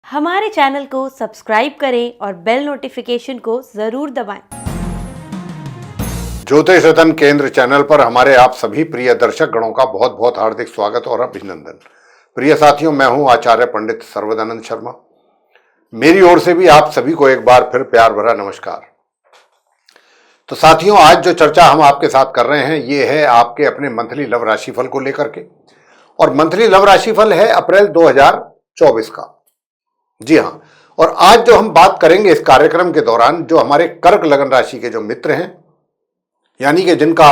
हमारे चैनल को सब्सक्राइब करें और बेल नोटिफिकेशन को जरूर दबाएं। ज्योतिष रतन केंद्र चैनल पर हमारे आप सभी प्रिय दर्शक गणों का बहुत बहुत हार्दिक स्वागत और अभिनंदन। प्रिय साथियों, मैं हूं आचार्य पंडित सर्वदानंद शर्मा। मेरी ओर से भी आप सभी को एक बार फिर प्यार भरा नमस्कार। तो साथियों, आज जो चर्चा हम आपके साथ कर रहे हैं ये है आपके अपने मंथली लव राशिफल को लेकर के, और मंथली लव राशिफल है अप्रैल 2024 का। जी हां, और आज जो हम बात करेंगे इस कार्यक्रम के दौरान, जो हमारे कर्क लगन राशि के जो मित्र हैं, यानी कि जिनका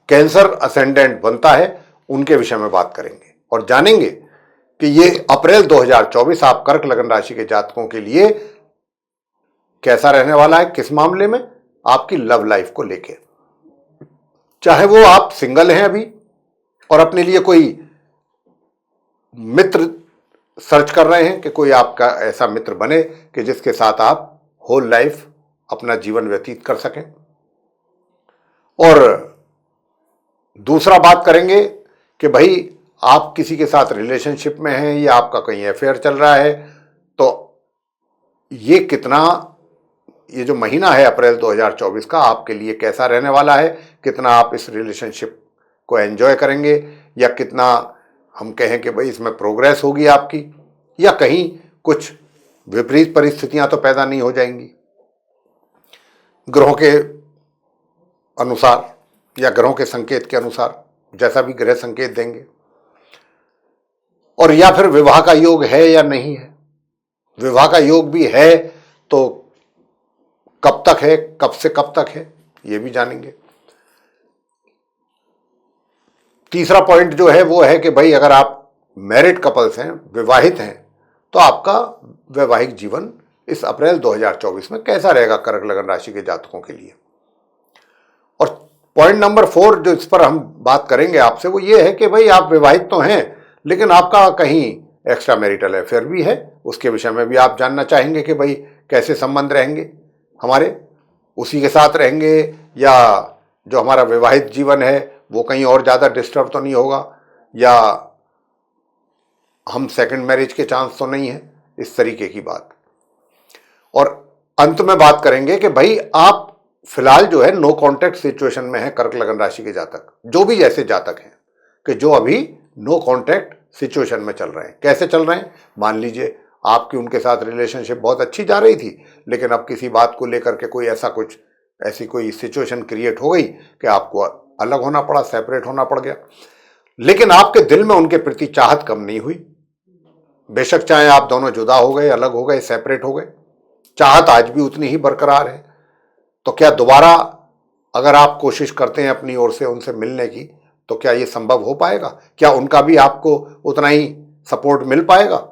कैंसर असेंडेंट बनता है, उनके विषय में बात करेंगे और जानेंगे कि ये अप्रैल 2024 आप कर्क लगन राशि के जातकों के लिए कैसा रहने वाला है, किस मामले में, आपकी लव लाइफ को लेके। चाहे वो आप सिंगल हैं अभी और अपने लिए कोई मित्र सर्च कर रहे हैं कि कोई आपका ऐसा मित्र बने कि जिसके साथ आप होल लाइफ अपना जीवन व्यतीत कर सकें, और दूसरा बात करेंगे कि भाई आप किसी के साथ रिलेशनशिप में हैं या आपका कहीं अफेयर चल रहा है, तो ये जो महीना है अप्रैल 2024 का आपके लिए कैसा रहने वाला है, कितना आप इस रिलेशनशिप को एंजॉय करेंगे, या कितना हम कहें कि भाई इसमें प्रोग्रेस होगी आपकी, या कहीं कुछ विपरीत परिस्थितियां तो पैदा नहीं हो जाएंगी ग्रहों के अनुसार या ग्रहों के संकेत के अनुसार, जैसा भी ग्रह संकेत देंगे। और या फिर विवाह का योग है या नहीं है, विवाह का योग भी है तो कब तक है, कब से कब तक है, ये भी जानेंगे। तीसरा पॉइंट जो है वो है कि भाई अगर आप मैरिड कपल्स हैं, विवाहित हैं, तो आपका वैवाहिक जीवन इस अप्रैल 2024 में कैसा रहेगा कर्क लगन राशि के जातकों के लिए। और पॉइंट नंबर 4 जो इस पर हम बात करेंगे आपसे, वो ये है कि भाई आप विवाहित तो हैं लेकिन आपका कहीं एक्स्ट्रा मैरिटल अफेयर भी है, उसके विषय में भी आप जानना चाहेंगे कि भाई कैसे संबंध रहेंगे हमारे, उसी के साथ रहेंगे या जो हमारा विवाहित जीवन है वो कहीं और ज़्यादा डिस्टर्ब तो नहीं होगा, या हम सेकंड मैरिज के चांस तो नहीं है, इस तरीके की बात। और अंत में बात करेंगे कि भाई आप फिलहाल जो है नो कॉन्टैक्ट सिचुएशन में है कर्क लगन राशि के जातक, जो भी ऐसे जातक हैं कि जो अभी नो कॉन्टैक्ट सिचुएशन में चल रहे हैं। कैसे चल रहे हैं, मान लीजिए आपकी उनके साथ रिलेशनशिप बहुत अच्छी जा रही थी, लेकिन अब किसी बात को लेकर के ऐसी कोई सिचुएशन क्रिएट हो गई कि आपको अलग होना पड़ा, सेपरेट होना पड़ गया, लेकिन आपके दिल में उनके प्रति चाहत कम नहीं हुई। बेशक चाहे आप दोनों जुदा हो गए, अलग हो गए, सेपरेट हो गए, चाहत आज भी उतनी ही बरकरार है। तो क्या दोबारा अगर आप कोशिश करते हैं अपनी ओर से उनसे मिलने की, तो क्या ये संभव हो पाएगा? क्या उनका भी आपको उतना ही सपोर्ट मिल पाएगा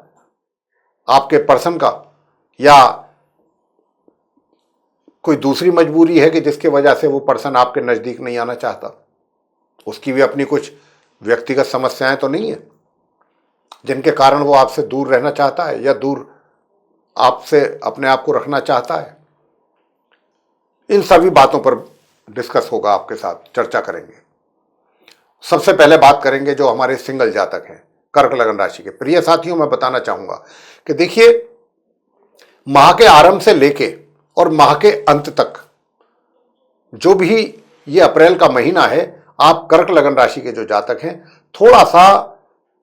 आपके पर्सन का, या कोई दूसरी मजबूरी है कि जिसके वजह से वो पर्सन आपके नजदीक नहीं आना चाहता? उसकी भी अपनी कुछ व्यक्तिगत समस्याएं तो नहीं है जिनके कारण वो आपसे दूर रहना चाहता है या दूर आपसे अपने आप को रखना चाहता है? इन सभी बातों पर डिस्कस होगा, आपके साथ चर्चा करेंगे। सबसे पहले बात करेंगे जो हमारे सिंगल जातक हैं कर्क लगन राशि के। प्रिय साथियों, मैं बताना चाहूंगा कि देखिए, माह के आरंभ से लेके और माह के अंत तक जो भी ये अप्रैल का महीना है, आप कर्क लगन राशि के जो जातक हैं, थोड़ा सा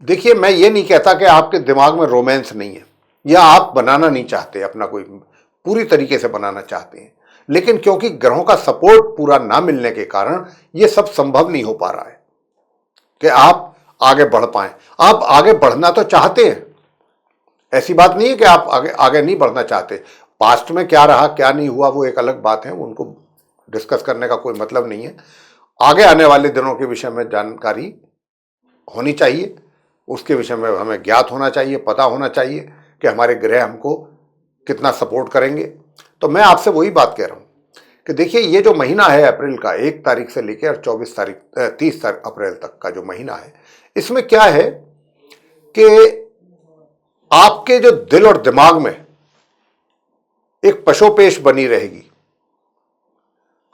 देखिए, मैं ये नहीं कहता कि आपके दिमाग में रोमांस नहीं है या आप बनाना नहीं चाहते, अपना कोई पूरी तरीके से बनाना चाहते हैं, लेकिन क्योंकि ग्रहों का सपोर्ट पूरा ना मिलने के कारण ये सब संभव नहीं हो पा रहा है कि आप आगे बढ़ पाएं। आप आगे बढ़ना तो चाहते हैं, ऐसी बात नहीं है कि आप आगे नहीं बढ़ना चाहते। पास्ट में क्या रहा क्या नहीं हुआ वो एक अलग बात है, उनको डिस्कस करने का कोई मतलब नहीं है। आगे आने वाले दिनों के विषय में जानकारी होनी चाहिए, उसके विषय में हमें ज्ञात होना चाहिए, पता होना चाहिए कि हमारे ग्रह हमको कितना सपोर्ट करेंगे। तो मैं आपसे वही बात कह रहा हूं कि देखिए, ये जो महीना है अप्रैल का 1 तारीख से लेकर 30 अप्रैल तक का जो महीना है, इसमें क्या है कि आपके जो दिल और दिमाग में एक पशोपेश बनी रहेगी।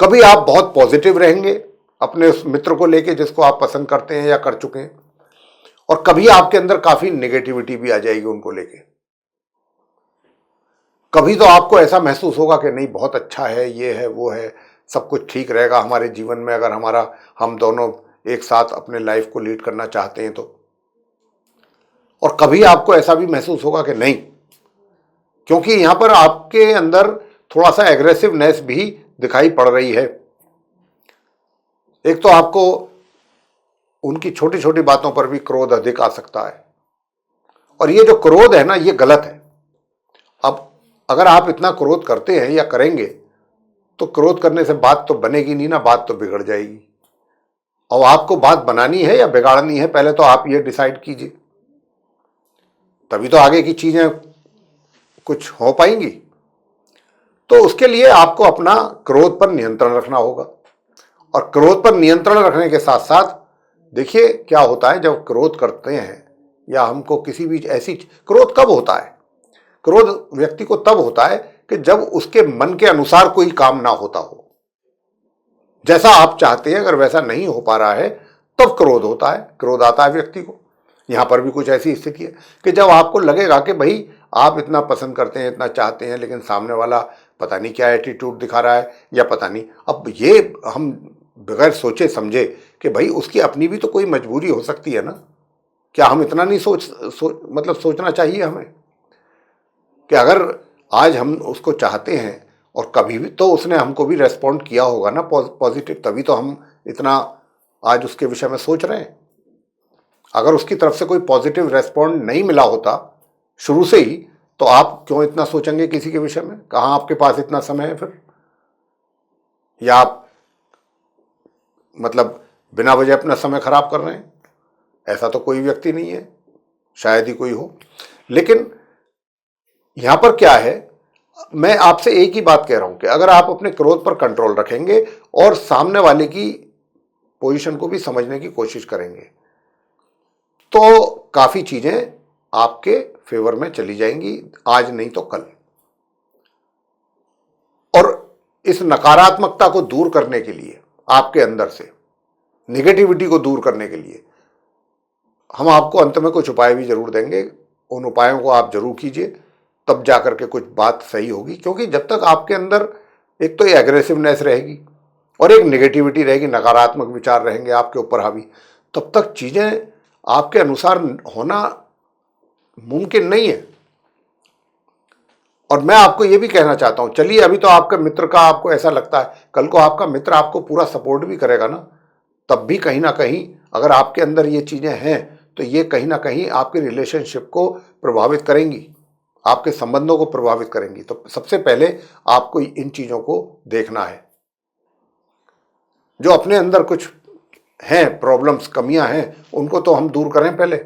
कभी आप बहुत पॉजिटिव रहेंगे अपने उस मित्र को लेके जिसको आप पसंद करते हैं या कर चुके हैं, और कभी आपके अंदर काफी नेगेटिविटी भी आ जाएगी उनको लेके। कभी तो आपको ऐसा महसूस होगा कि नहीं बहुत अच्छा है, ये है वो है, सब कुछ ठीक रहेगा हमारे जीवन में अगर हम दोनों एक साथ अपने लाइफ को लीड करना चाहते हैं तो। और कभी आपको ऐसा भी महसूस होगा कि नहीं, क्योंकि यहां पर आपके अंदर थोड़ा सा एग्रेसिवनेस भी दिखाई पड़ रही है। एक तो आपको उनकी छोटी छोटी बातों पर भी क्रोध अधिक आ सकता है, और ये जो क्रोध है ना, ये गलत है। अब अगर आप इतना क्रोध करते हैं या करेंगे तो क्रोध करने से बात तो बनेगी नहीं ना, बात तो बिगड़ जाएगी। और आपको बात बनानी है या बिगाड़नी है, पहले तो आप ये डिसाइड कीजिए, तभी तो आगे की चीजें कुछ हो पाएंगी। तो उसके लिए आपको अपना क्रोध पर नियंत्रण रखना होगा, और क्रोध पर नियंत्रण रखने के साथ साथ देखिए क्या होता है जब क्रोध करते हैं या हमको किसी भी ऐसी क्रोध कब होता है? क्रोध व्यक्ति को तब होता है कि जब उसके मन के अनुसार कोई काम ना होता हो, जैसा आप चाहते हैं अगर वैसा नहीं हो पा रहा है तब क्रोध होता है, क्रोध आता है व्यक्ति को। यहां पर भी कुछ ऐसी स्थिति है कि जब आपको लगेगा कि भाई आप इतना पसंद करते हैं, इतना चाहते हैं, लेकिन सामने वाला पता नहीं क्या एटीट्यूड दिखा रहा है या पता नहीं। अब ये हम बगैर सोचे समझे कि भाई उसकी अपनी भी तो कोई मजबूरी हो सकती है ना, क्या हम इतना नहीं सोचना चाहिए हमें कि अगर आज हम उसको चाहते हैं और कभी भी तो उसने हमको भी रेस्पॉन्ड किया होगा ना पॉजिटिव, तभी तो हम इतना आज उसके विषय में सोच रहे हैं। अगर उसकी तरफ से कोई पॉजिटिव रेस्पॉन्ड नहीं मिला होता शुरू से ही, तो आप क्यों इतना सोचेंगे किसी के विषय में? कहाँ आपके पास इतना समय है फिर? या आप मतलब बिना वजह अपना समय खराब कर रहे हैं? ऐसा तो कोई व्यक्ति नहीं है, शायद ही कोई हो। लेकिन यहां पर क्या है, मैं आपसे एक ही बात कह रहा हूं कि अगर आप अपने क्रोध पर कंट्रोल रखेंगे और सामने वाले की पोजीशन को भी समझने की कोशिश करेंगे तो काफी चीजें आपके फेवर में चली जाएंगी, आज नहीं तो कल। और इस नकारात्मकता को दूर करने के लिए, आपके अंदर से निगेटिविटी को दूर करने के लिए हम आपको अंत में कुछ उपाय भी जरूर देंगे। उन उपायों को आप जरूर कीजिए, तब जाकर के कुछ बात सही होगी। क्योंकि जब तक आपके अंदर एक तो ये एग्रेसिवनेस रहेगी और एक निगेटिविटी रहेगी, नकारात्मक विचार रहेंगे आपके ऊपर हावी, तब तक चीजें आपके अनुसार होना मुमकिन नहीं है। और मैं आपको ये भी कहना चाहता हूं, चलिए अभी तो आपका मित्र का आपको ऐसा लगता है, कल को आपका मित्र आपको पूरा सपोर्ट भी करेगा ना, तब भी कहीं ना कहीं अगर आपके अंदर ये चीजें हैं तो ये कहीं ना कहीं आपके रिलेशनशिप को प्रभावित करेंगी, आपके संबंधों को प्रभावित करेंगी। तो सबसे पहले आपको इन चीजों को देखना है। जो अपने अंदर कुछ हैं प्रॉब्लम्स, कमियां हैं, उनको तो हम दूर करें पहले।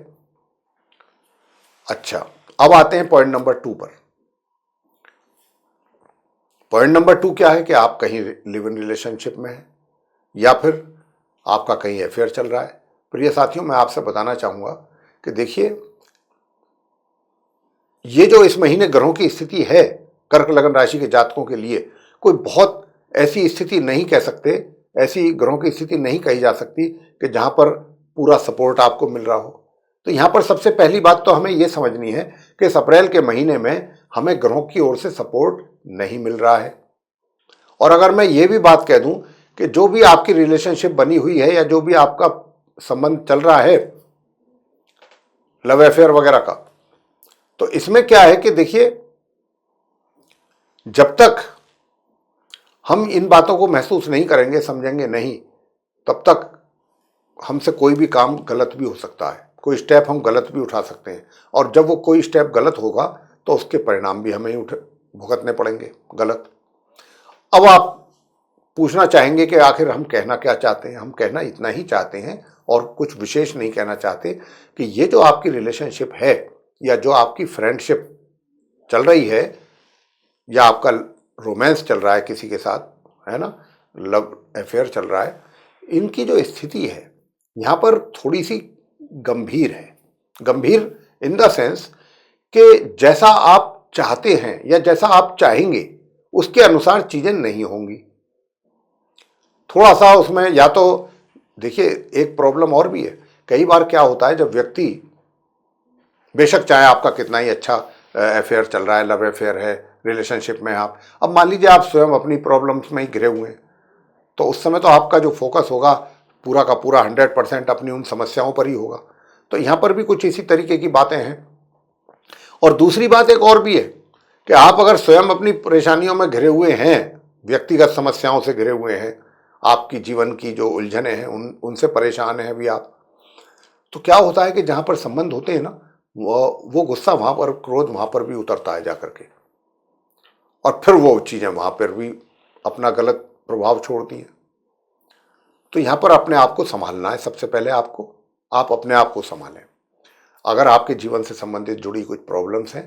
अच्छा, अब आते हैं पॉइंट नंबर 2 पर। पॉइंट नंबर 2 क्या है कि आप कहीं लिव इन रिलेशनशिप में हैं या फिर आपका कहीं अफेयर चल रहा है। प्रिय साथियों, मैं आपसे बताना चाहूंगा कि देखिए, ये जो इस महीने ग्रहों की स्थिति है कर्क लगन राशि के जातकों के लिए, कोई बहुत ऐसी स्थिति नहीं कह सकते, ऐसी ग्रहों की स्थिति नहीं कही जा सकती कि जहां पर पूरा सपोर्ट आपको मिल रहा हो। तो यहां पर सबसे पहली बात तो हमें यह समझनी है कि इस अप्रैल के महीने में हमें ग्रहों की ओर से सपोर्ट नहीं मिल रहा है। और अगर मैं ये भी बात कह दूं कि जो भी आपकी रिलेशनशिप बनी हुई है या जो भी आपका संबंध चल रहा है लव अफेयर वगैरह का, तो इसमें क्या है कि देखिए, जब तक हम इन बातों को महसूस नहीं करेंगे, समझेंगे नहीं, तब तक हमसे कोई भी काम गलत भी हो सकता है, कोई स्टेप हम गलत भी उठा सकते हैं। और जब वो कोई स्टेप गलत होगा तो उसके परिणाम भी हमें भुगतने पड़ेंगे गलत। अब आप पूछना चाहेंगे कि आखिर हम कहना क्या चाहते हैं? हम कहना इतना ही चाहते हैं और कुछ विशेष नहीं कहना चाहते कि ये जो आपकी रिलेशनशिप है या जो आपकी फ्रेंडशिप चल रही है या आपका रोमांस चल रहा है किसी के साथ, है ना, लव अफेयर चल रहा है, इनकी जो स्थिति है यहाँ पर थोड़ी सी गंभीर है। गंभीर इन द सेंस कि जैसा आप चाहते हैं या जैसा आप चाहेंगे उसके अनुसार चीजें नहीं होंगी। थोड़ा सा उसमें या तो देखिए, एक प्रॉब्लम और भी है। कई बार क्या होता है, जब व्यक्ति बेशक चाहे आपका कितना ही अच्छा अफेयर चल रहा है, लव अफेयर है, रिलेशनशिप में आप, अब मान लीजिए आप स्वयं अपनी प्रॉब्लम्स में ही घिरे हुए हैं, तो उस समय तो आपका जो फोकस होगा पूरा का पूरा 100% अपनी उन समस्याओं पर ही होगा। तो यहाँ पर भी कुछ इसी तरीके की बातें हैं। और दूसरी बात एक और भी है कि आप अगर स्वयं अपनी परेशानियों में घिरे हुए हैं, व्यक्तिगत समस्याओं से घिरे हुए हैं, आपकी जीवन की जो उलझने हैं उनसे परेशान हैं भी आप, तो क्या होता है कि जहाँ पर संबंध होते हैं ना, वो गुस्सा वहाँ पर, क्रोध वहाँ पर भी उतरता है जाकर के, और फिर वो चीज़ें वहाँ पर भी अपना गलत प्रभाव छोड़ती हैं। तो यहाँ पर अपने आप को संभालना है सबसे पहले आपको, आप अपने आप को संभालें। अगर आपके जीवन से संबंधित जुड़ी कुछ प्रॉब्लम्स हैं,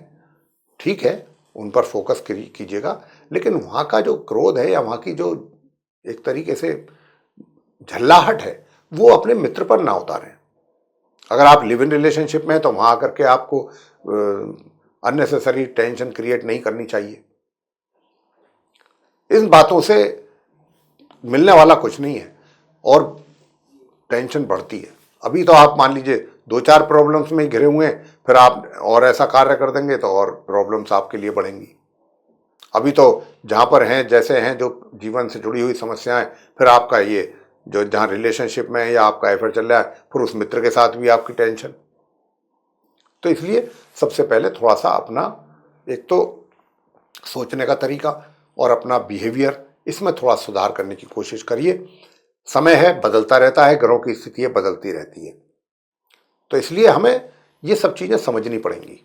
ठीक है, उन पर फोकस कीजिएगा, लेकिन वहाँ का जो क्रोध है या वहाँ की जो एक तरीके से झल्लाहट है, वो अपने मित्र पर ना उतारें। अगर आप लिव इन रिलेशनशिप में हैं तो वहाँ आकर के आपको अननेसेसरी टेंशन क्रिएट नहीं करनी चाहिए। इन बातों से मिलने वाला कुछ नहीं है और टेंशन बढ़ती है। अभी तो आप मान लीजिए 2-4 प्रॉब्लम्स में ही घिरे हुए हैं, फिर आप और ऐसा कार्य कर देंगे तो और प्रॉब्लम्स आपके लिए बढ़ेंगी। अभी तो जहाँ पर हैं, जैसे हैं जो जीवन से जुड़ी हुई समस्याएं, फिर आपका ये जो जहाँ रिलेशनशिप में है या आपका एफर्ट चल रहा है, फिर उस मित्र के साथ भी आपकी टेंशन। तो इसलिए सबसे पहले थोड़ा सा अपना एक तो सोचने का तरीका और अपना बिहेवियर, इसमें थोड़ा सुधार करने की कोशिश करिए। समय है, बदलता रहता है, ग्रहों की स्थिति बदलती रहती है, तो इसलिए हमें ये सब चीजें समझनी पड़ेंगी।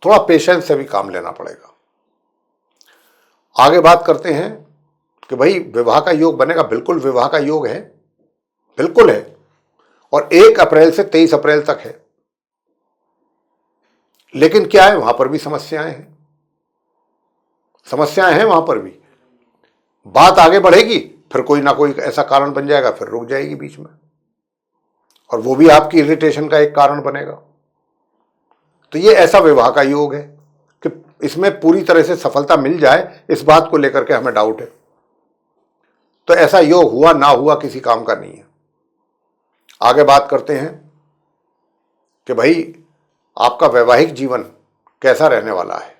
थोड़ा पेशेंस से भी काम लेना पड़ेगा। आगे बात करते हैं कि भाई विवाह का योग बनेगा। बिल्कुल विवाह का योग है, बिल्कुल है, और 1 अप्रैल से 23 अप्रैल तक है। लेकिन क्या है, वहां पर भी समस्याएं हैं, वहां पर भी बात आगे बढ़ेगी, फिर कोई ना कोई ऐसा कारण बन जाएगा, फिर रुक जाएगी बीच में, और वो भी आपकी इरिटेशन का एक कारण बनेगा। तो ये ऐसा विवाह का योग है कि इसमें पूरी तरह से सफलता मिल जाए, इस बात को लेकर के हमें डाउट है। तो ऐसा योग हुआ ना हुआ किसी काम का नहीं है। आगे बात करते हैं कि भाई आपका वैवाहिक जीवन कैसा रहने वाला है।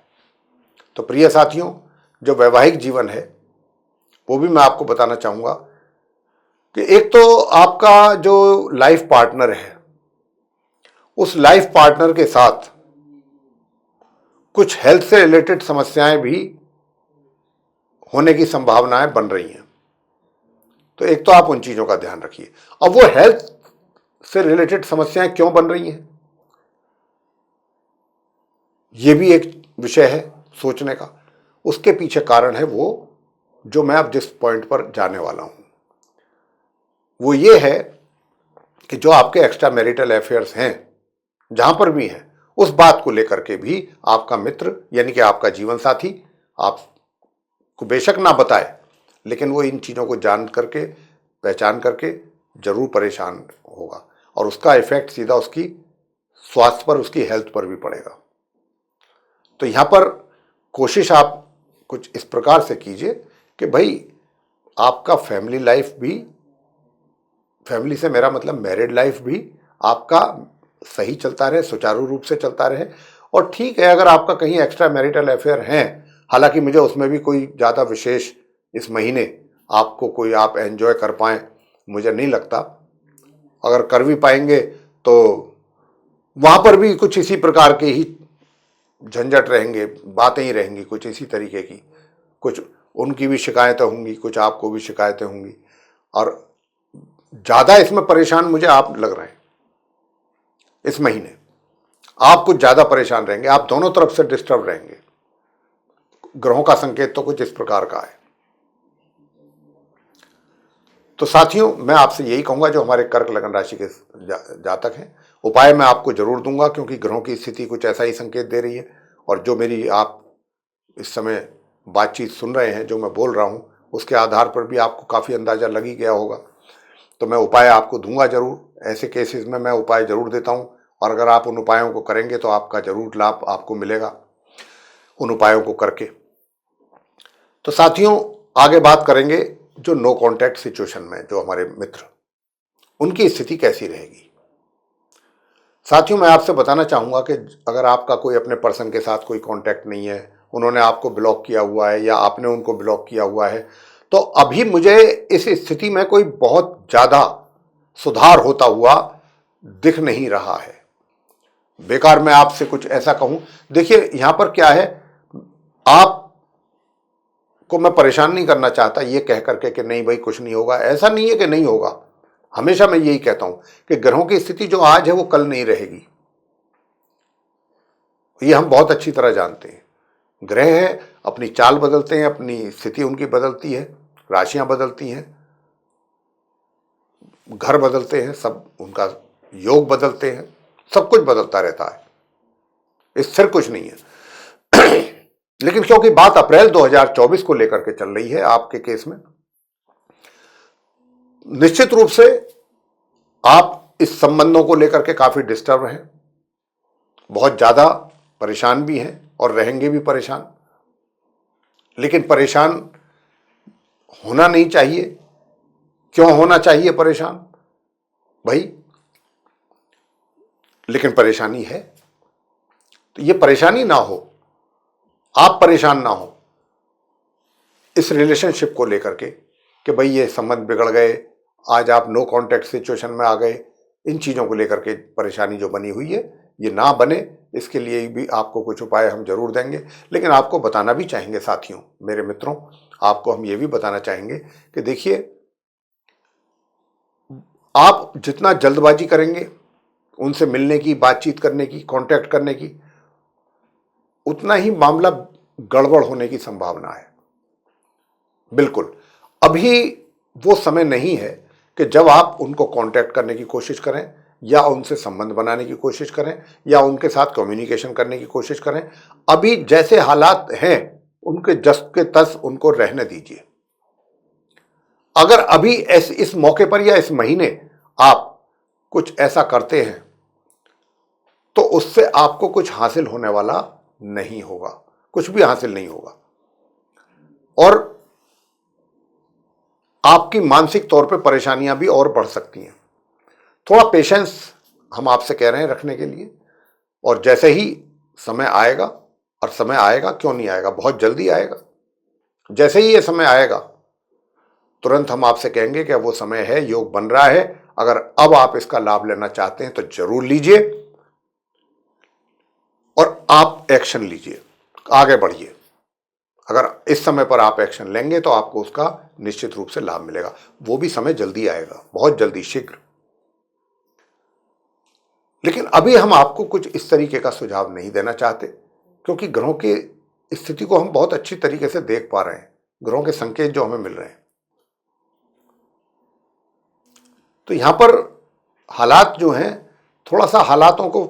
तो प्रिय साथियों, जो वैवाहिक जीवन है वो भी मैं आपको बताना चाहूंगा कि एक तो आपका जो लाइफ पार्टनर है, उस लाइफ पार्टनर के साथ कुछ हेल्थ से रिलेटेड समस्याएं भी होने की संभावनाएं बन रही हैं। तो एक तो आप उन चीजों का ध्यान रखिए। अब वो हेल्थ से रिलेटेड समस्याएं क्यों बन रही हैं, ये भी एक विषय है सोचने का। उसके पीछे कारण है वो जो मैं अब जिस पॉइंट पर जाने वाला हूं, वो ये है कि जो आपके एक्स्ट्रा मैरिटल अफेयर्स हैं, जहां पर भी हैं, उस बात को लेकर के भी आपका मित्र यानी कि आपका जीवन साथी आपको बेशक ना बताए, लेकिन वो इन चीजों को जान करके, पहचान करके जरूर परेशान होगा, और उसका इफेक्ट सीधा उसकी स्वास्थ्य पर, उसकी हेल्थ पर भी पड़ेगा। तो यहां पर कोशिश आप कुछ इस प्रकार से कीजिए कि भाई आपका फैमिली लाइफ भी, फैमिली से मेरा मतलब मैरिड लाइफ भी आपका सही चलता रहे, सुचारू रूप से चलता रहे। और ठीक है, अगर आपका कहीं एक्स्ट्रा मैरिटल अफेयर हैं, हालांकि मुझे उसमें भी कोई ज़्यादा विशेष इस महीने आपको कोई आप एंजॉय कर पाएँ मुझे नहीं लगता। अगर कर भी पाएंगे तो वहाँ पर भी कुछ इसी प्रकार के ही झंझट रहेंगे, बातें ही रहेंगी कुछ इसी तरीके की, कुछ उनकी भी शिकायतें होंगी, कुछ आपको भी शिकायतें होंगी, और ज़्यादा इसमें परेशान मुझे आप लग रहे हैं। इस महीने आप कुछ ज़्यादा परेशान रहेंगे, आप दोनों तरफ से डिस्टर्ब रहेंगे। ग्रहों का संकेत तो कुछ इस प्रकार का है। तो साथियों, मैं आपसे यही कहूंगा, जो हमारे कर्क लगन राशि के जातक हैं, उपाय मैं आपको जरूर दूंगा, क्योंकि ग्रहों की स्थिति कुछ ऐसा ही संकेत दे रही है। और जो मेरी आप इस समय बातचीत सुन रहे हैं, जो मैं बोल रहा हूं, उसके आधार पर भी आपको काफ़ी अंदाजा लग ही गया होगा। तो मैं उपाय आपको दूंगा जरूर। ऐसे केसेस में मैं उपाय जरूर देता हूं, और अगर आप उन उपायों को करेंगे तो आपका जरूर लाभ आपको मिलेगा उन उपायों को करके। तो साथियों, आगे बात करेंगे जो नो कॉन्टैक्ट सिचुएशन में जो हमारे मित्र, उनकी स्थिति कैसी रहेगी। साथियों, मैं आपसे बताना चाहूँगा कि अगर आपका कोई अपने पर्सन के साथ कोई कांटेक्ट नहीं है, उन्होंने आपको ब्लॉक किया हुआ है या आपने उनको ब्लॉक किया हुआ है, तो अभी मुझे इस स्थिति में कोई बहुत ज़्यादा सुधार होता हुआ दिख नहीं रहा है। बेकार मैं आपसे कुछ ऐसा कहूँ। देखिए, यहाँ पर क्या है, आपको मैं परेशान नहीं करना चाहता ये कह करके कि नहीं भाई कुछ नहीं होगा। ऐसा नहीं है कि नहीं होगा। हमेशा मैं यही कहता हूँ कि ग्रहों की स्थिति जो आज है वो कल नहीं रहेगी। ये हम बहुत अच्छी तरह जानते हैं। ग्रह है, अपनी चाल बदलते हैं, अपनी स्थिति उनकी बदलती है, राशियां बदलती हैं, घर बदलते हैं, सब उनका योग बदलते हैं, सब कुछ बदलता रहता है, स्थिर कुछ नहीं है। लेकिन क्योंकि बात अप्रैल 2024 को लेकर के चल रही है आपके केस में, निश्चित रूप से आप इस संबंधों को लेकर के काफी डिस्टर्ब हैं, बहुत ज्यादा परेशान भी हैं और रहेंगे भी परेशान। लेकिन परेशान होना नहीं चाहिए। क्यों होना चाहिए परेशान भाई? लेकिन परेशानी है, तो ये परेशानी ना हो, आप परेशान ना हो इस रिलेशनशिप को लेकर के कि भाई ये संबंध बिगड़ गए, आज आप नो कांटेक्ट सिचुएशन में आ गए। इन चीजों को लेकर के परेशानी जो बनी हुई है ये ना बने, इसके लिए भी आपको कुछ उपाय हम जरूर देंगे। लेकिन आपको बताना भी चाहेंगे साथियों, मेरे मित्रों, आपको हम ये भी बताना चाहेंगे कि देखिए, आप जितना जल्दबाजी करेंगे उनसे मिलने की, बातचीत करने की, कांटेक्ट करने की, उतना ही मामला गड़बड़ होने की संभावना है। बिल्कुल, अभी वो समय नहीं है कि जब आप उनको कांटेक्ट करने की कोशिश करें या उनसे संबंध बनाने की कोशिश करें या उनके साथ कम्युनिकेशन करने की कोशिश करें। अभी जैसे हालात हैं उनके जस के तस उनको रहने दीजिए। अगर अभी इस मौके पर या इस महीने आप कुछ ऐसा करते हैं तो उससे आपको कुछ हासिल होने वाला नहीं होगा, कुछ भी हासिल नहीं होगा, और आपकी मानसिक तौर पे परेशानियां भी और बढ़ सकती हैं। थोड़ा पेशेंस हम आपसे कह रहे हैं रखने के लिए, और जैसे ही समय आएगा, और समय आएगा क्यों नहीं आएगा, बहुत जल्दी आएगा। जैसे ही ये समय आएगा तुरंत हम आपसे कहेंगे कि अब वो समय है, योग बन रहा है। अगर अब आप इसका लाभ लेना चाहते हैं तो जरूर लीजिए और आप एक्शन लीजिए, आगे बढ़िए। अगर इस समय पर आप एक्शन लेंगे तो आपको उसका निश्चित रूप से लाभ मिलेगा। वो भी समय जल्दी आएगा, बहुत जल्दी, शीघ्र। लेकिन अभी हम आपको कुछ इस तरीके का सुझाव नहीं देना चाहते, क्योंकि ग्रहों की स्थिति को हम बहुत अच्छी तरीके से देख पा रहे हैं, ग्रहों के संकेत जो हमें मिल रहे हैं। तो यहां पर हालात जो हैं, थोड़ा सा हालातों को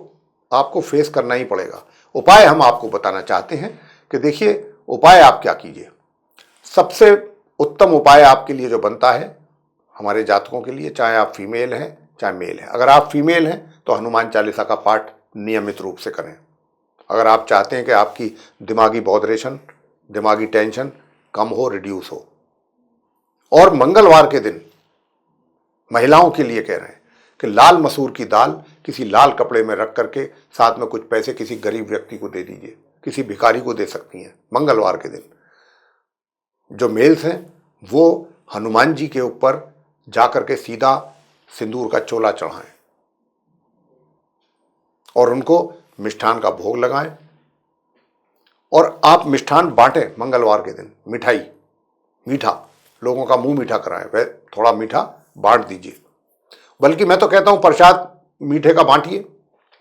आपको फेस करना ही पड़ेगा। उपाय हम आपको बताना चाहते हैं कि देखिए, उपाय आप क्या कीजिए। सबसे उत्तम उपाय आपके लिए जो बनता है हमारे जातकों के लिए, चाहे आप फीमेल हैं चाहे मेल हैं, अगर आप फीमेल हैं तो हनुमान चालीसा का पाठ नियमित रूप से करें। अगर आप चाहते हैं कि आपकी दिमागी बॉदरेशन, दिमागी टेंशन कम हो, रिड्यूस हो, और मंगलवार के दिन महिलाओं के लिए कह रहे हैं कि लाल मसूर की दाल किसी लाल कपड़े में रख करके साथ में कुछ पैसे किसी गरीब व्यक्ति को दे दीजिए, किसी भिखारी को दे सकती हैं मंगलवार के दिन। जो मेल्स हैं वो हनुमान जी के ऊपर जाकर के सीधा सिंदूर का चोला चढ़ाएं और उनको मिष्ठान का भोग लगाएं, और आप मिष्ठान बांटें मंगलवार के दिन। मिठाई, मीठा, लोगों का मुंह मीठा कराएं, वह थोड़ा मीठा बांट दीजिए। बल्कि मैं तो कहता हूं प्रसाद मीठे का बांटिए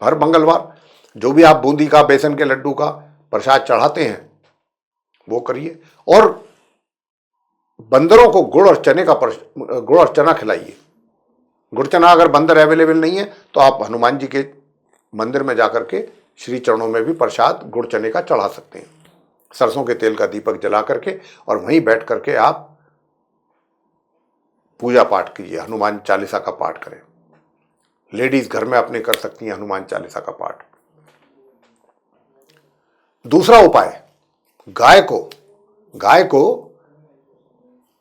हर मंगलवार। जो भी आप बूंदी का, बेसन के लड्डू का प्रसाद चढ़ाते हैं वो करिए, और बंदरों को गुड़ और चना खिलाइए। गुड़ चना अगर बंदर अवेलेबल नहीं है तो आप हनुमान जी के मंदिर में जाकर के श्री चरणों में भी प्रसाद गुड़ चने का चढ़ा सकते हैं। सरसों के तेल का दीपक जला करके और वहीं बैठ करके आप पूजा पाठ कीजिए, हनुमान चालीसा का पाठ करें। लेडीज घर में अपने कर सकती हैं हनुमान चालीसा का पाठ। दूसरा उपाय, गाय को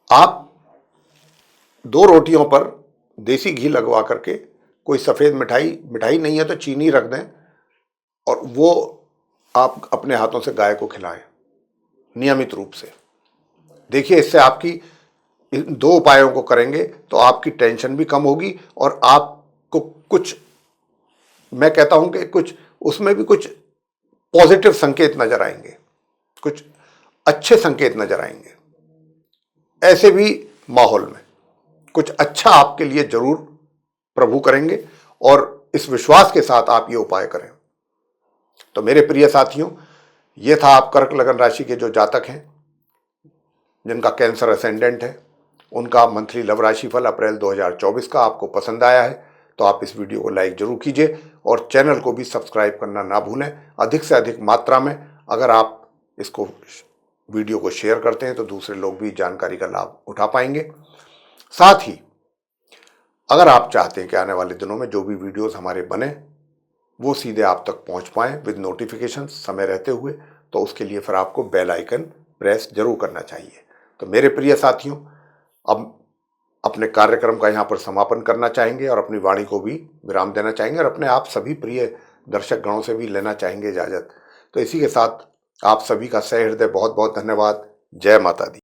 आप 2 रोटियों पर देसी घी लगवा करके कोई सफ़ेद मिठाई नहीं है तो चीनी रख दें और वो आप अपने हाथों से गाय को खिलाएं नियमित रूप से। देखिए, इससे आपकी इन 2 उपायों को करेंगे तो आपकी टेंशन भी कम होगी और आपको कुछ, मैं कहता हूं कि कुछ उसमें भी कुछ पॉजिटिव संकेत नजर आएंगे, कुछ अच्छे संकेत नजर आएंगे। ऐसे भी माहौल में कुछ अच्छा आपके लिए जरूर प्रभु करेंगे और इस विश्वास के साथ आप ये उपाय करें। तो मेरे प्रिय साथियों, ये था आप कर्क लगन राशि के जो जातक हैं जिनका कैंसर असेंडेंट है, उनका मंथली लव राशिफल अप्रैल 2024 का। आपको पसंद आया है तो आप इस वीडियो को लाइक जरूर कीजिए और चैनल को भी सब्सक्राइब करना ना भूलें। अधिक से अधिक मात्रा में अगर आप इसको वीडियो को शेयर करते हैं तो दूसरे लोग भी जानकारी का लाभ उठा पाएंगे। साथ ही अगर आप चाहते हैं कि आने वाले दिनों में जो भी वीडियोस हमारे बने वो सीधे आप तक पहुंच पाएं विद नोटिफिकेशन समय रहते हुए, तो उसके लिए फिर आपको बेल आइकन प्रेस जरूर करना चाहिए। तो मेरे प्रिय साथियों, अब अपने कार्यक्रम का यहाँ पर समापन करना चाहेंगे और अपनी वाणी को भी विराम देना चाहेंगे और अपने आप सभी प्रिय दर्शक गणों से भी लेना चाहेंगे इजाजत। तो इसी के साथ आप सभी का सह हृदय बहुत बहुत धन्यवाद। जय माता दी।